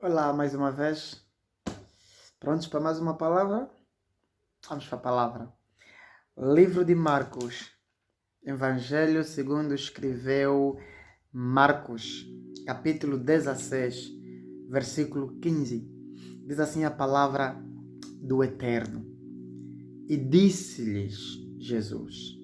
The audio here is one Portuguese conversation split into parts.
Olá, mais uma vez. Prontos para mais uma palavra? Vamos para a palavra. Livro de Marcos. Evangelho segundo escreveu Marcos, capítulo 16, versículo 15. Diz assim a palavra do Eterno. E disse-lhes Jesus: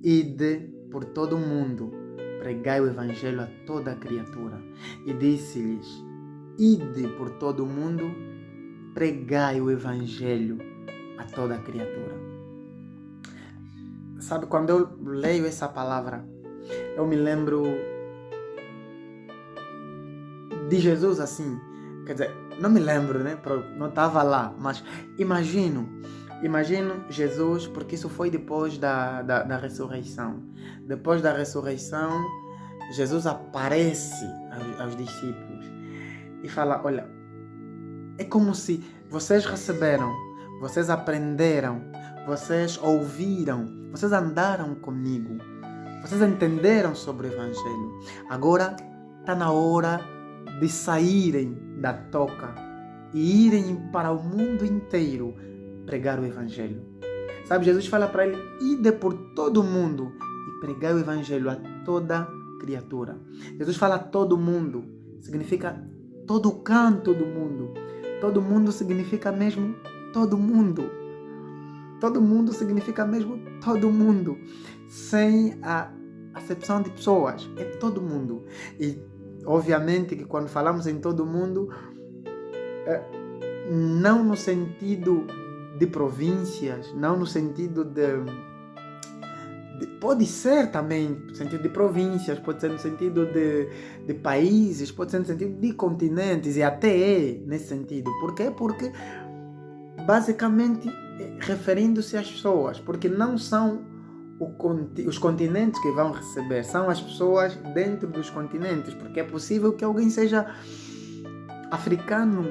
Ide por todo o mundo, pregai o Evangelho a toda a criatura. E disse-lhes: Ide por todo o mundo, pregai o Evangelho a toda a criatura. Sabe, quando eu leio essa palavra, eu me lembro de Jesus assim. Quer dizer, não me lembro, né? Não estava lá, mas imagino Jesus, porque isso foi depois da ressurreição. Depois da ressurreição, Jesus aparece aos discípulos e fala: Olha, é como se vocês receberam, vocês aprenderam, vocês ouviram, vocês andaram comigo, vocês entenderam sobre o Evangelho. Agora está na hora de saírem da toca e irem para o mundo inteiro pregar o Evangelho. Sabe, Jesus fala para ele: ide por todo o mundo e pregar o Evangelho a toda criatura. Jesus fala todo mundo, significa todo canto do mundo. Todo mundo significa mesmo todo mundo. Todo mundo significa mesmo todo mundo. Sem a acepção de pessoas. É todo mundo. E obviamente que quando falamos em todo mundo, não no sentido de províncias, não no sentido pode ser também no sentido de províncias, pode ser no sentido de países, pode ser no sentido de continentes, e até é nesse sentido. Por quê? Porque basicamente referindo-se às pessoas, porque não são os continentes que vão receber, são as pessoas dentro dos continentes, porque é possível que alguém seja africano,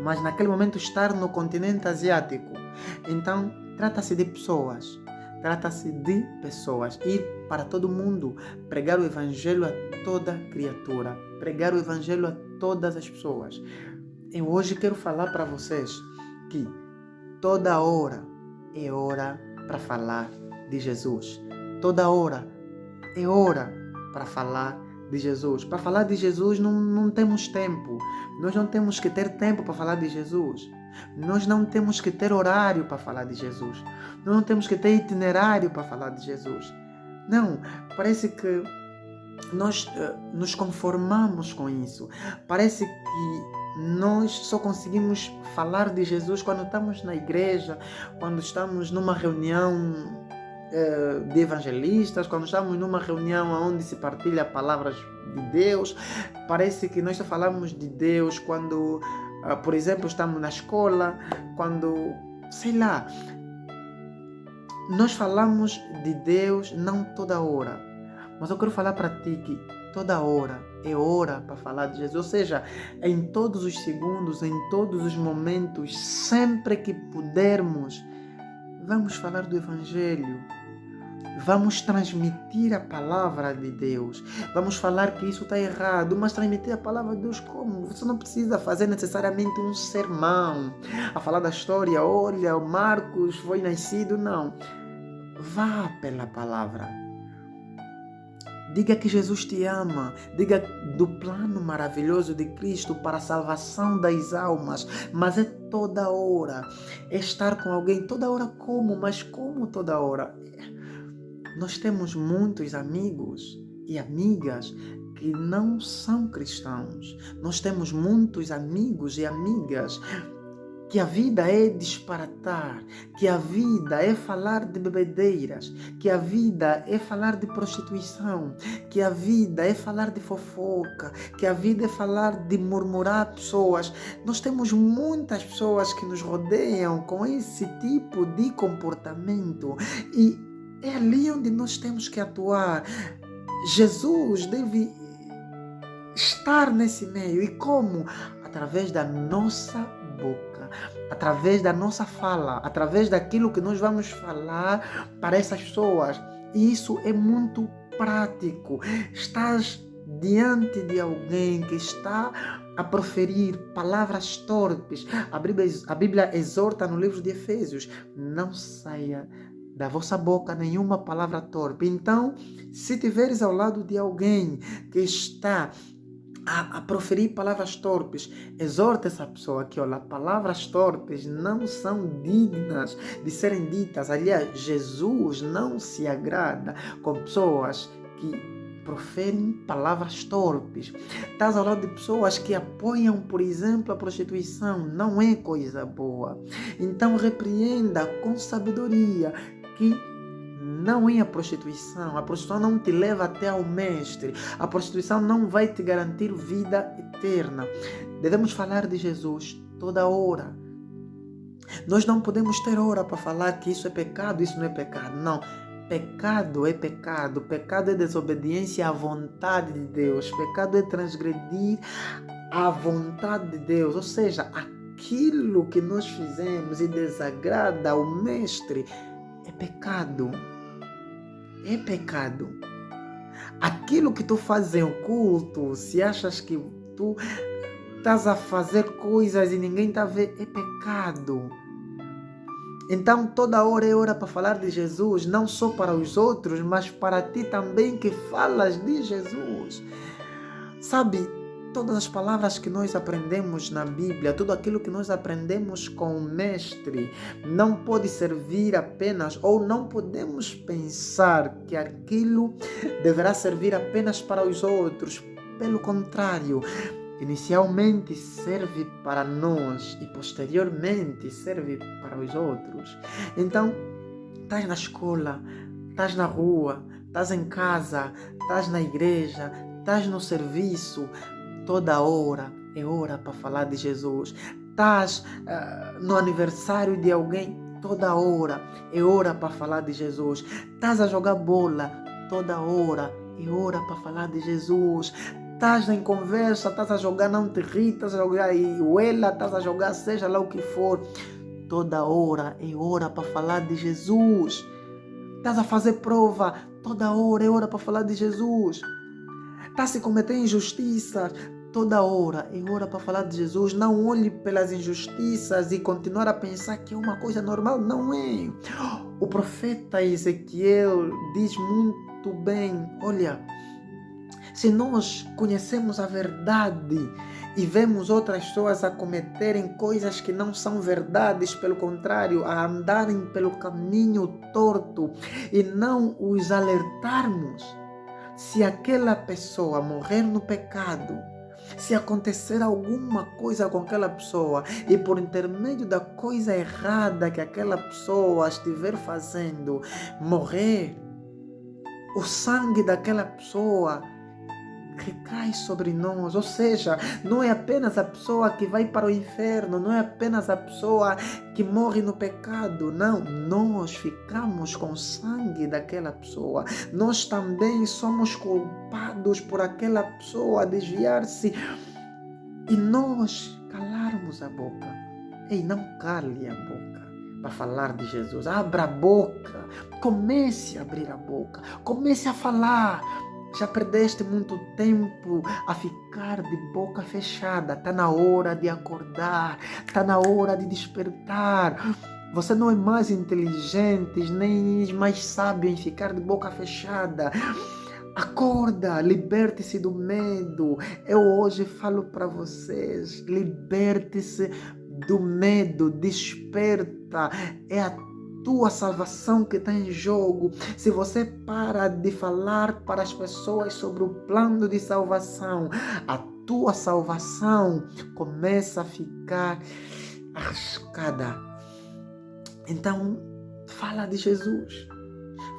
mas naquele momento estar no continente asiático. Então, trata-se de pessoas. Trata-se de pessoas. Ir para todo mundo, pregar o Evangelho a toda criatura, pregar o Evangelho a todas as pessoas. Eu hoje quero falar para vocês que toda hora é hora para falar de Jesus. Toda hora é hora para falar de Jesus. Para falar de Jesus não temos tempo. Nós não temos que ter tempo para falar de Jesus. Nós não temos que ter horário para falar de Jesus. Nós não temos que ter itinerário para falar de Jesus. Não, parece que nós nos conformamos com isso. Parece que nós só conseguimos falar de Jesus quando estamos na igreja, quando estamos numa reunião de evangelistas, quando estamos numa reunião onde se partilha palavras de Deus. Parece que nós só falamos de Deus quando, por exemplo, estamos na escola, quando, sei lá, nós falamos de Deus não toda hora, mas eu quero falar para ti que toda hora é hora para falar de Jesus. Ou seja, em todos os segundos, em todos os momentos, sempre que pudermos, vamos falar do Evangelho. Vamos transmitir a palavra de Deus. Vamos falar que isso está errado, mas transmitir a palavra de Deus como? Você não precisa fazer necessariamente um sermão, a falar da história, olha, o Marcos foi nascido, não. Vá pela palavra. Diga que Jesus te ama. Diga do plano maravilhoso de Cristo para a salvação das almas. Mas é toda hora. É estar com alguém toda hora como? Mas como toda hora? Nós temos muitos amigos e amigas que não são cristãos. Nós temos muitos amigos e amigas que a vida é disparatar, que a vida é falar de bebedeiras, que a vida é falar de prostituição, que a vida é falar de fofoca, que a vida é falar de murmurar pessoas. Nós temos muitas pessoas que nos rodeiam com esse tipo de comportamento e é ali onde nós temos que atuar. Jesus deve estar nesse meio. E como? Através da nossa boca, através da nossa fala, através daquilo que nós vamos falar para essas pessoas. E isso é muito prático. Estás diante de alguém que está a proferir palavras torpes, a Bíblia exorta no livro de Efésios: não saia da vossa boca nenhuma palavra torpe. Então, se tiveres ao lado de alguém que está a proferir palavras torpes, exorta essa pessoa que, olha, palavras torpes não são dignas de serem ditas. Aliás, Jesus não se agrada com pessoas que proferem palavras torpes. Estás ao lado de pessoas que apoiam, por exemplo, a prostituição. Não é coisa boa. Então, repreenda com sabedoria que não é a prostituição não te leva até ao mestre, a prostituição não vai te garantir vida eterna. Devemos falar de Jesus toda hora. Nós não podemos ter hora para falar que isso é pecado, isso não é pecado. Não, pecado é pecado, pecado é desobediência à vontade de Deus, pecado é transgredir a vontade de Deus, ou seja, aquilo que nós fizemos e desagrada ao mestre é pecado. É pecado. Aquilo que tu fazes em oculto, se achas que tu estás a fazer coisas e ninguém está a ver, é pecado. Então toda hora é hora para falar de Jesus, não só para os outros, mas para ti também que falas de Jesus. Sabe, todas as palavras que nós aprendemos na Bíblia, tudo aquilo que nós aprendemos com o Mestre, não pode servir apenas, ou não podemos pensar que aquilo deverá servir apenas para os outros. Pelo contrário, inicialmente serve para nós e posteriormente serve para os outros. Então, estás na escola, estás na rua, estás em casa, estás na igreja, estás no serviço, toda hora é hora para falar de Jesus. Estás no aniversário de alguém, toda hora é hora para falar de Jesus. Estás a jogar bola, toda hora é hora para falar de Jesus. Estás em conversa, estás a jogar não te ri, estás a jogar iuela, estás a jogar seja lá o que for, toda hora é hora para falar de Jesus. Estás a fazer prova, toda hora é hora para falar de Jesus. Estás a cometer injustiças, toda hora é hora para falar de Jesus. Não olhe pelas injustiças e continuar a pensar que é uma coisa normal. Não é. O profeta Ezequiel diz muito bem, olha, se nós conhecemos a verdade e vemos outras pessoas a cometerem coisas que não são verdades, pelo contrário, a andarem pelo caminho torto e não os alertarmos, se aquela pessoa morrer no pecado, se acontecer alguma coisa com aquela pessoa e por intermédio da coisa errada que aquela pessoa estiver fazendo, morrer, o sangue daquela pessoa recai sobre nós. Ou seja, não é apenas a pessoa que vai para o inferno, não é apenas a pessoa que morre no pecado, não, nós ficamos com o sangue daquela pessoa, nós também somos culpados por aquela pessoa desviar-se e nós calarmos a boca. Ei, não cale a boca para falar de Jesus, abra a boca, comece a abrir a boca, comece a falar. Já perdeste muito tempo a ficar de boca fechada. Está na hora de acordar. Está na hora de despertar. Você não é mais inteligente, nem mais sábio em ficar de boca fechada. Acorda, liberte-se do medo. Eu hoje falo para vocês, liberte-se do medo, desperta. É a tua salvação que está em jogo. Se você para de falar para as pessoas sobre o plano de salvação, a tua salvação começa a ficar arriscada. Então, fala de Jesus.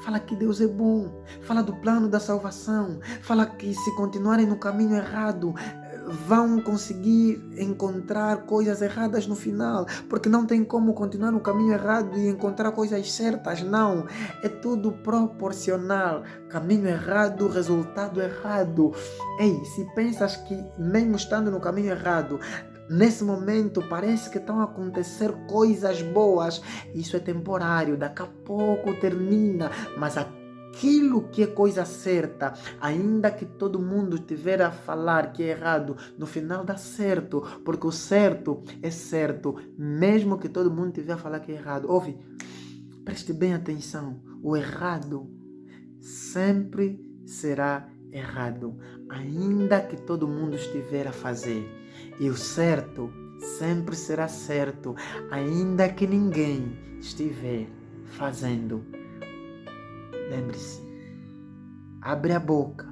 Fala que Deus é bom. Fala do plano da salvação. Fala que se continuarem no caminho errado, vão conseguir encontrar coisas erradas no final, porque não tem como continuar no caminho errado e encontrar coisas certas, não, é tudo proporcional, caminho errado, resultado errado. Ei, se pensas que mesmo estando no caminho errado, nesse momento parece que estão a acontecer coisas boas, isso é temporário, daqui a pouco termina, mas aquilo que é coisa certa, ainda que todo mundo estiver a falar que é errado, no final dá certo, porque o certo é certo, mesmo que todo mundo estiver a falar que é errado. Ouve, preste bem atenção, o errado sempre será errado, ainda que todo mundo estiver a fazer. E o certo sempre será certo, ainda que ninguém estiver fazendo. Lembre-se, abre a boca,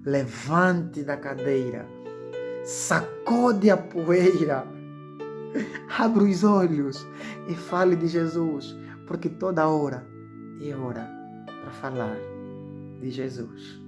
levante da cadeira, sacode a poeira, abre os olhos e fale de Jesus, porque toda hora é hora para falar de Jesus.